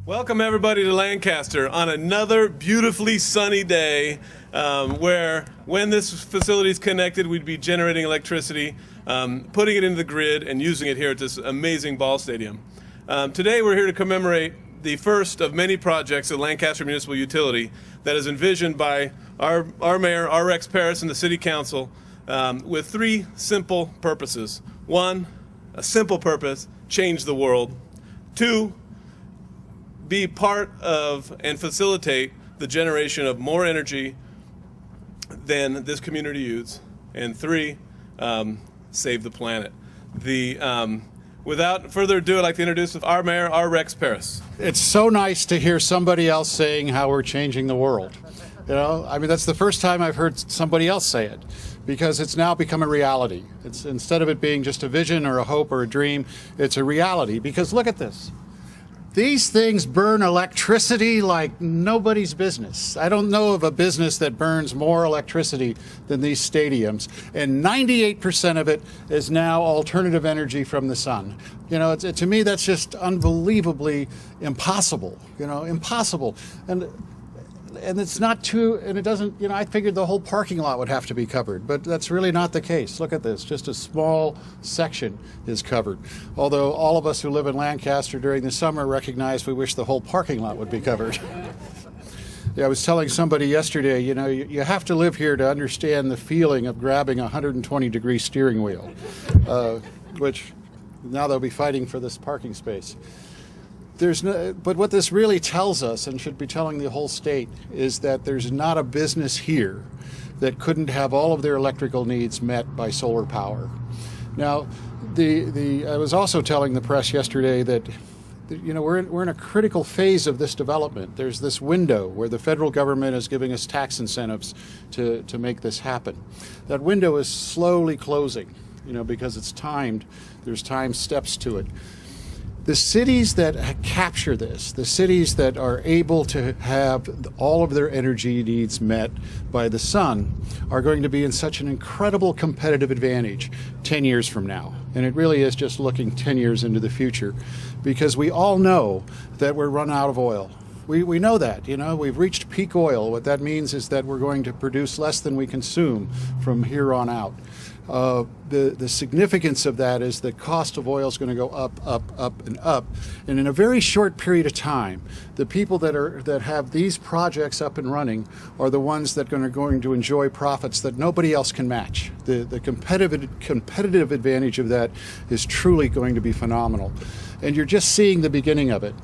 Welcome everybody to Lancaster on another beautifully sunny day where when this facility is connected we'd be generating electricity, putting it into the grid and using it here at this amazing ball stadium. Today we're here to commemorate the first of many projects at Lancaster Municipal Utility that is envisioned by our mayor, our Rex Paris, and the City Council with three simple purposes. One, a simple purpose, change the world. Two, be part of and facilitate the generation of more energy than this community uses. And three, save the planet. Without further ado, I'd like to introduce our mayor, our Rex Paris. It's so nice to hear somebody else saying how we're changing the world. You know, I mean, that's the first time I've heard somebody else say it, because it's now become a reality. It's instead of it being just a vision or a hope or a dream, it's a reality. Because look at this. These things burn electricity like nobody's business. I don't know of a business that burns more electricity than these stadiums. And 98% of it is now alternative energy from the sun. You know, to me, that's just unbelievably impossible. You know, impossible. And it's not too, and it doesn't, you know, I figured the whole parking lot would have to be covered, but that's really not the case. Look at this, just a small section is covered. Although all of us who live in Lancaster during the summer recognize we wish the whole parking lot would be covered. Yeah, I was telling somebody yesterday, you know, you have to live here to understand the feeling of grabbing a 120-degree steering wheel, which now they'll be fighting for this parking space. But what this really tells us, and should be telling the whole state, is that there's not a business here that couldn't have all of their electrical needs met by solar power. Now, I was also telling the press yesterday that, you know, we're in a critical phase of this development. There's this window where the federal government is giving us tax incentives to make this happen. That window is slowly closing, you know, because it's timed. There's time steps to it. The cities that capture this, the cities that are able to have all of their energy needs met by the sun, are going to be in such an incredible competitive advantage 10 years from now. And it really is just looking 10 years into the future, because we all know that we're run out of oil. We know that, you know, we've reached peak oil. What that means is that we're going to produce less than we consume from here on out. The significance of that is the cost of oil is going to go up, up, up, and up. And in a very short period of time, the people that have these projects up and running are the ones that are going to enjoy profits that nobody else can match. The competitive advantage of that is truly going to be phenomenal. And you're just seeing the beginning of it.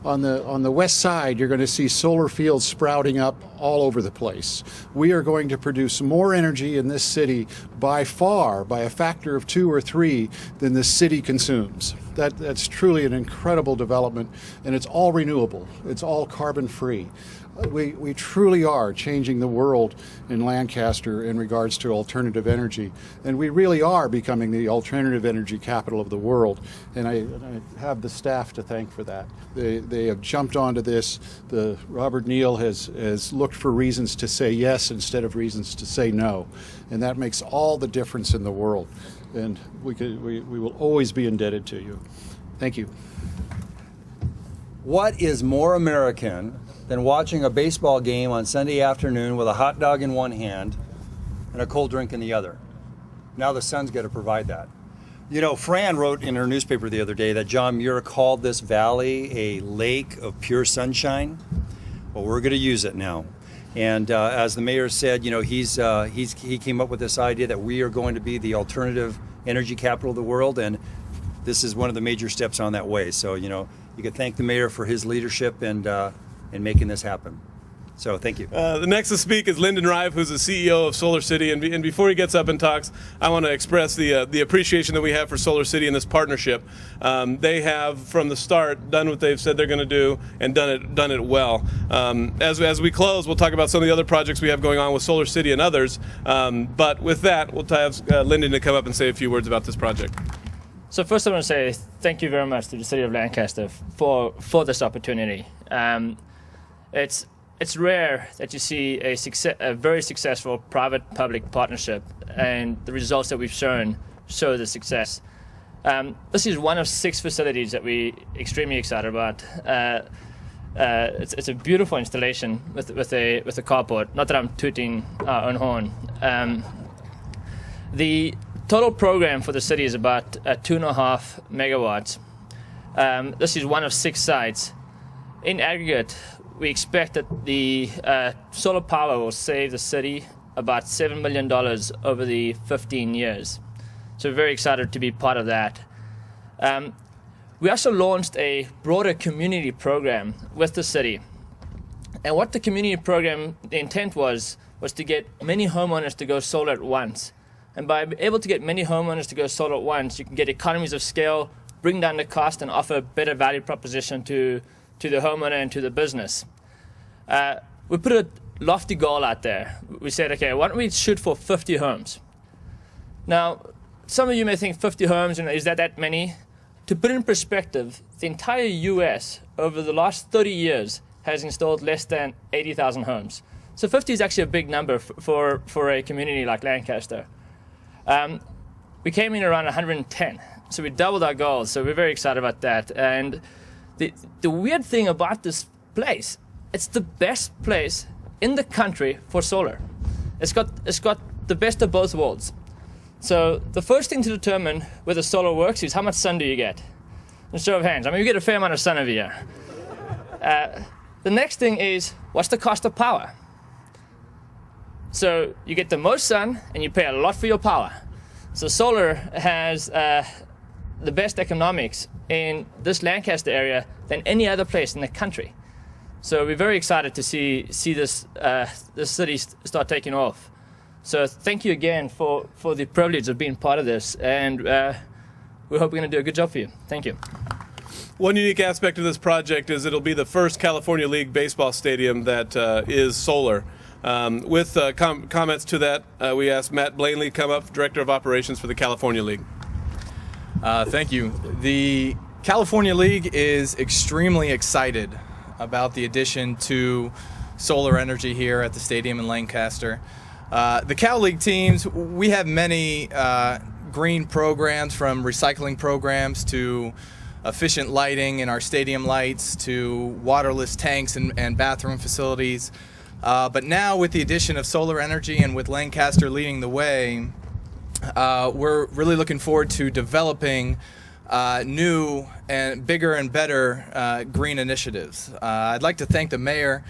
On the west side, you're going to see solar fields sprouting up all over the place. We are going to produce more energy in this city by far, by a factor of 2 or 3, than the city consumes. That's truly an incredible development, and it's all renewable. It's all carbon-free. We truly are changing the world in Lancaster in regards to alternative energy, and we really are becoming the alternative energy capital of the world, and I have the staff to thank for that. They have jumped onto this. Robert Neal has looked for reasons to say yes instead of reasons to say no, and that makes all the difference in the world, and we will always be indebted to you. Thank you. What is more American than watching a baseball game on Sunday afternoon with a hot dog in one hand and a cold drink in the other? Now the sun's got to provide that. You know, Fran wrote in her newspaper the other day that John Muir called this valley a lake of pure sunshine. Well, we're going to use it now. And as the mayor said, you know, he came up with this idea that we are going to be the alternative energy capital of the world, and this is one of the major steps on that way. So, you know, you could thank the mayor for his leadership and making this happen. So thank you. The next to speak is Lynn Riggs, who's the CEO of Solar City. And before he gets up and talks, I want to express the appreciation that we have for Solar City and this partnership. They have, from the start, done what they've said they're going to do and done it well. As we close, we'll talk about some of the other projects we have going on with Solar City and others. But with that, we'll have Lyndon to come up and say a few words about this project. So first I want to say thank you very much to the City of Lancaster for this opportunity. It's rare that you see a very successful private-public partnership, and the results that we've shown show the success. This is one of 6 facilities that we're extremely excited about. It's a beautiful installation with a carport. Not that I'm tooting our own horn. The total program for the city is about 2.5 megawatts. This is one of 6 sites. In aggregate, we expect that the solar power will save the city about $7 million over the 15 years. So we're very excited to be part of that. We also launched a broader community program with the city. And what the community program, the intent was to get many homeowners to go solar at once. And by being able to get many homeowners to go solar at once, you can get economies of scale, bring down the cost, and offer a better value proposition to the homeowner and to the business. We put a lofty goal out there. We said, okay, why don't we shoot for 50 homes? Now, some of you may think 50 homes, is that many? To put in perspective, the entire US over the last 30 years has installed less than 80,000 homes. So 50 is actually a big number for a community like Lancaster. We came in around 110, so we doubled our goals, so we're very excited about that. And the weird thing about this place, it's the best place in the country for solar. It's got the best of both worlds. So the first thing to determine whether solar works is how much sun do you get? A show of hands. I mean, we get a fair amount of sun over here. The next thing is, what's the cost of power? So you get the most sun and you pay a lot for your power. So solar has the best economics in this Lancaster area than any other place in the country. So we're very excited to see this city start taking off. So thank you again for the privilege of being part of this, and we hope we're going to do a good job for you. Thank you. One unique aspect of this project is it'll be the first California League baseball stadium that is solar. With comments to that, we asked Matt Blaney to come up, Director of Operations for the California League. Thank you. The California League is extremely excited about the addition to solar energy here at the stadium in Lancaster. The Cal League teams, we have many green programs, from recycling programs to efficient lighting in our stadium lights to waterless tanks and bathroom facilities. But now with the addition of solar energy and with Lancaster leading the way, we're really looking forward to developing new and bigger and better green initiatives. I'd like to thank the mayor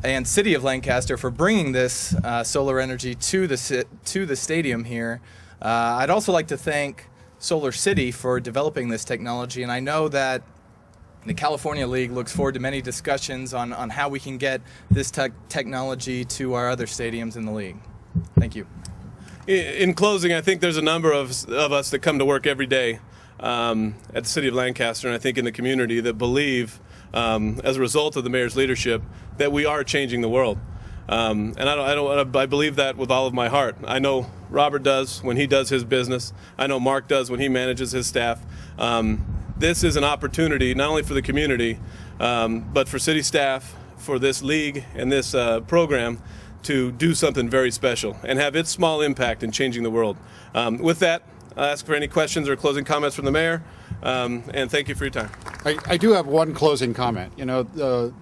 and City of Lancaster for bringing this solar energy to the stadium here. I'd also like to thank Solar City for developing this technology, and I know that the California League looks forward to many discussions on how we can get this technology to our other stadiums in the league. Thank you. In closing, I think there's a number of us that come to work every day at the City of Lancaster, and I think in the community, that believe, as a result of the mayor's leadership, that we are changing the world. And I believe that with all of my heart. I know Robert does when he does his business. I know Mark does when he manages his staff. This is an opportunity not only for the community, but for city staff, for this league and this program to do something very special and have its small impact in changing the world. With that, I'll ask for any questions or closing comments from the mayor, and thank you for your time. I do have one closing comment. You know,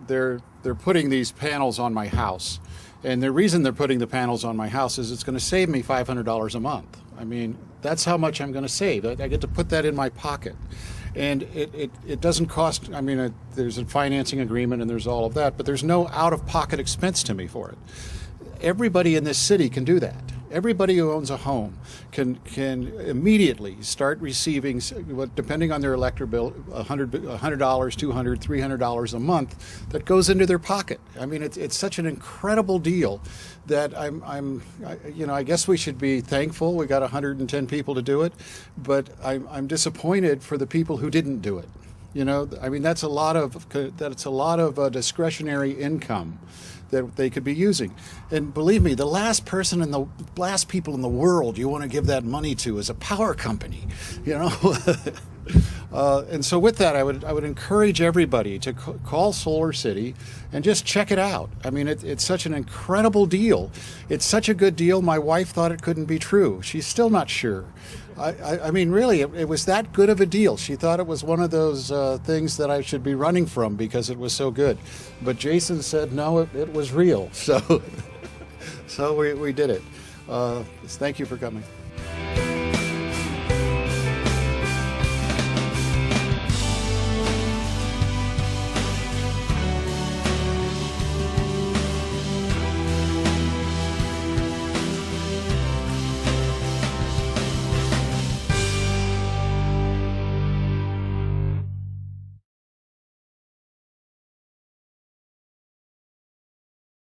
they're putting these panels on my house, and the reason they're putting the panels on my house is it's going to save me $500 a month. I mean, that's how much I'm going to save. I get to put that in my pocket, and it doesn't cost. I mean, there's a financing agreement and there's all of that, but there's no out-of-pocket expense to me for it. Everybody in this city can do that. Everybody who owns a home can immediately start receiving, depending on their electric bill, $100, $200, $300 a month that goes into their pocket. I mean, it's such an incredible deal that I guess we should be thankful. We got 110 people to do it, but I'm disappointed for the people who didn't do it. You know, I mean, that's a lot of discretionary income that they could be using. And believe me, the last people in the world you want to give that money to is a power company, you know. And so with that, I would encourage everybody to call Solar City and just check it out. I mean, it's such an incredible deal. It's such a good deal. My wife thought it couldn't be true. She's still not sure. I mean, really, it was that good of a deal. She thought it was one of those things that I should be running from because it was so good. But Jason said, no, it was real. So, so we did it. Thank you for coming.